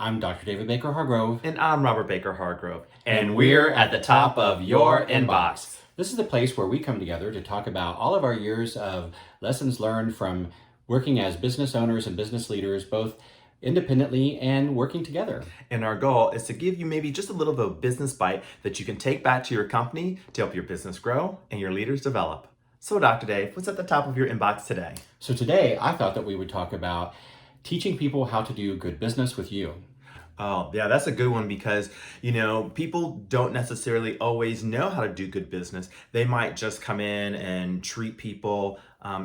I'm Dr. David Baker Hargrove. And I'm Robert Baker Hargrove. And we're at the top of your inbox. This is the place where we come together to talk about all of our years of lessons learned from working as business owners and business leaders, both independently and working together. And our goal is to give you maybe just a little bit of business bite that you can take back to your company to help your business grow and your leaders develop. So, Dr. Dave, what's at the top of your inbox today? So today, I thought that we would talk about teaching people how to do good business with you. Oh, yeah, that's a good one because, people don't necessarily always know how to do good business. They might just come in and treat people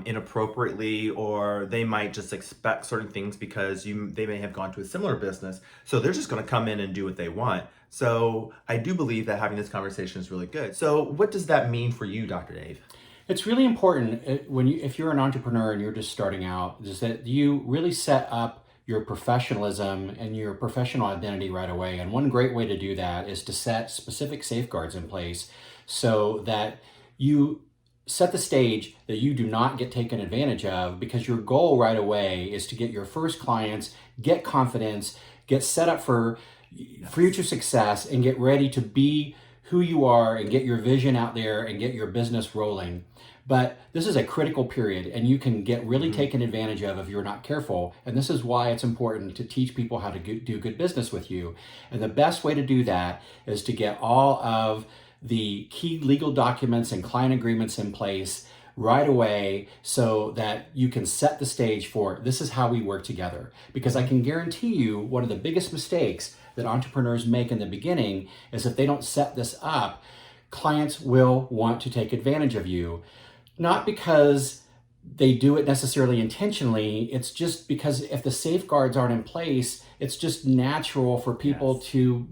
inappropriately, or they might just expect certain things because they may have gone to a similar business. So they're just going to come in and do what they want. So I do believe that having this conversation is really good. So what does that mean for you, Dr. Dave? It's really important if you're an entrepreneur and you're just starting out, is that you really set up your professionalism and your professional identity right away. And one great way to do that is to set specific safeguards in place so that you set the stage that you do not get taken advantage of, because your goal right away is to get your first clients, get confidence, get set up for future success, and get ready to be who you are and get your vision out there and get your business rolling. But this is a critical period, and you can get really taken advantage of if you're not careful. And this is why it's important to teach people how to do good business with you. And the best way to do that is to get all of the key legal documents and client agreements in place right away so that you can set the stage for this is how we work together. Because I can guarantee you one of the biggest mistakes that entrepreneurs make in the beginning is if they don't set this up, clients will want to take advantage of you. Not because they do it necessarily intentionally, it's just because if the safeguards aren't in place, it's just natural for people to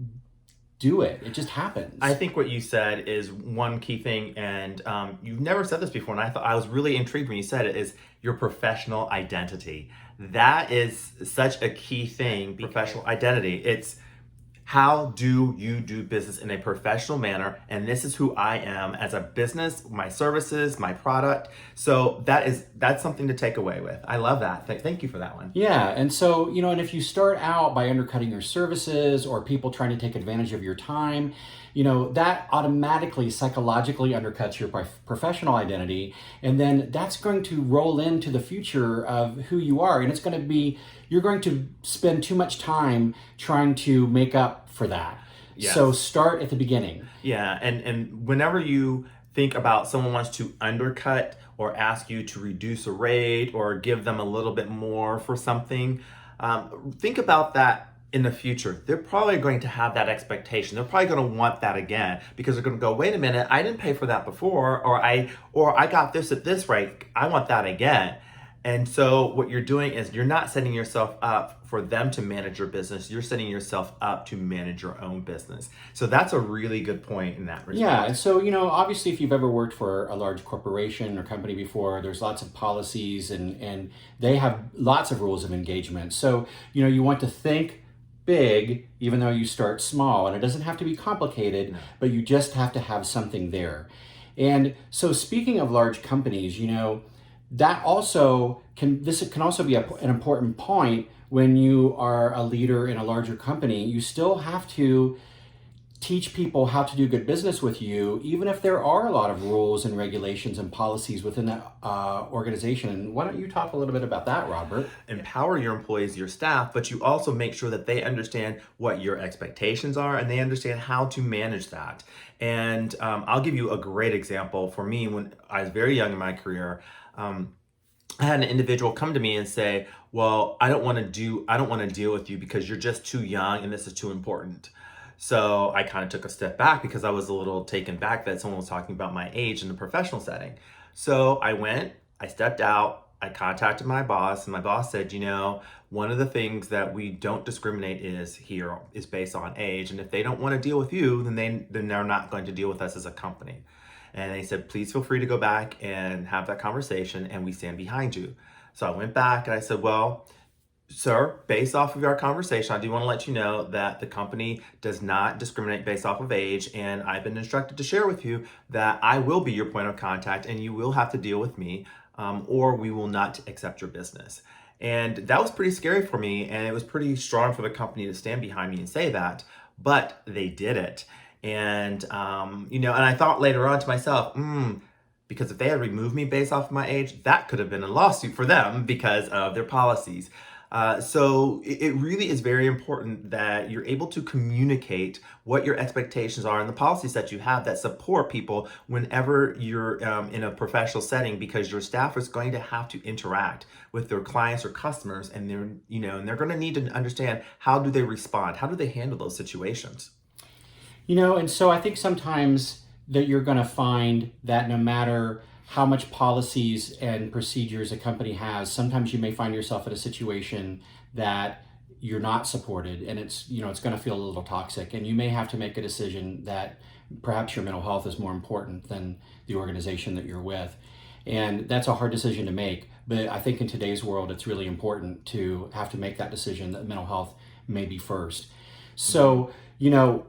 do it. It just happens. I think what you said is one key thing, and you've never said this before, and I was really intrigued when you said it, is your professional identity. That is such a key thing, professional identity. It's how do you do business in a professional manner? And this is who I am as a business, my services, my product. So that's something to take away with. I love that. Thank you for that one. Yeah. And so, and if you start out by undercutting your services or people trying to take advantage of your time, that automatically psychologically undercuts your professional identity. And then that's going to roll into the future of who you are. And you're going to spend too much time trying to make up for that. Yes. So start at the beginning. Yeah. And whenever you think about someone wants to undercut or ask you to reduce a rate or give them a little bit more for something, think about that. In the future, they're probably going to have that expectation. They're probably going to want that again because they're going to go, wait a minute, I didn't pay for that before, or I got this at this rate. I want that again. And so what you're doing is you're not setting yourself up for them to manage your business. You're setting yourself up to manage your own business. So that's a really good point in that respect. Yeah. And so, obviously if you've ever worked for a large corporation or company before, there's lots of policies and they have lots of rules of engagement. So, you want to think big, even though you start small, and it doesn't have to be complicated, but you just have to have something there. And so speaking of large companies, that also can also be an important point when you are a leader in a larger company. You still have to teach people how to do good business with you, even if there are a lot of rules and regulations and policies within that organization. And why don't you talk a little bit about that, Robert? Empower your employees, your staff, but you also make sure that they understand what your expectations are and they understand how to manage that. And I'll give you a great example. For me, when I was very young in my career, I had an individual come to me and say, well, I don't want to deal with you because you're just too young and this is too important. So I kind of took a step back because I was a little taken back that someone was talking about my age in the professional setting. So I stepped out, I contacted my boss, and my boss said, one of the things that we don't discriminate is based on age. And if they don't want to deal with you, then they're not going to deal with us as a company. And they said, please feel free to go back and have that conversation and we stand behind you. So I went back and I said, well, sir, based off of our conversation, I do want to let you know that the company does not discriminate based off of age, and I've been instructed to share with you that I will be your point of contact and you will have to deal with me or we will not accept your business. And that was pretty scary for me. And it was pretty strong for the company to stand behind me and say that, but they did it. And, and I thought later on to myself, because if they had removed me based off of my age, that could have been a lawsuit for them because of their policies. So it really is very important that you're able to communicate what your expectations are and the policies that you have that support people whenever you're in a professional setting, because your staff is going to have to interact with their clients or customers, and they're going to need to understand how do they respond, how do they handle those situations. And so I think sometimes that you're going to find that no matter how much policies and procedures a company has, sometimes you may find yourself in a situation that you're not supported, and it's going to feel a little toxic, and you may have to make a decision that perhaps your mental health is more important than the organization that you're with. And that's a hard decision to make, but I think in today's world, it's really important to have to make that decision that mental health may be first. So,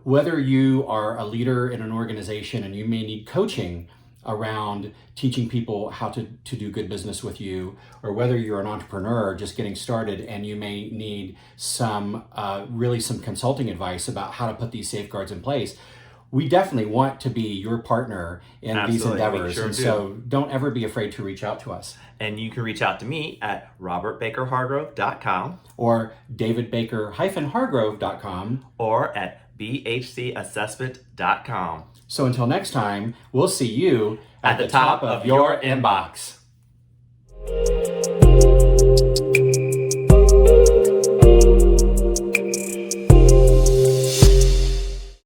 whether you are a leader in an organization and you may need coaching around teaching people how to do good business with you, or whether you're an entrepreneur just getting started and you may need some consulting advice about how to put these safeguards in place, we definitely want to be your partner in these endeavors. Sure and do. So don't ever be afraid to reach out to us. And you can reach out to me at robertbakerhargrove.com or davidbaker-hargrove.com or at bhcassessment.com. So until next time, we'll see you at the top of your inbox.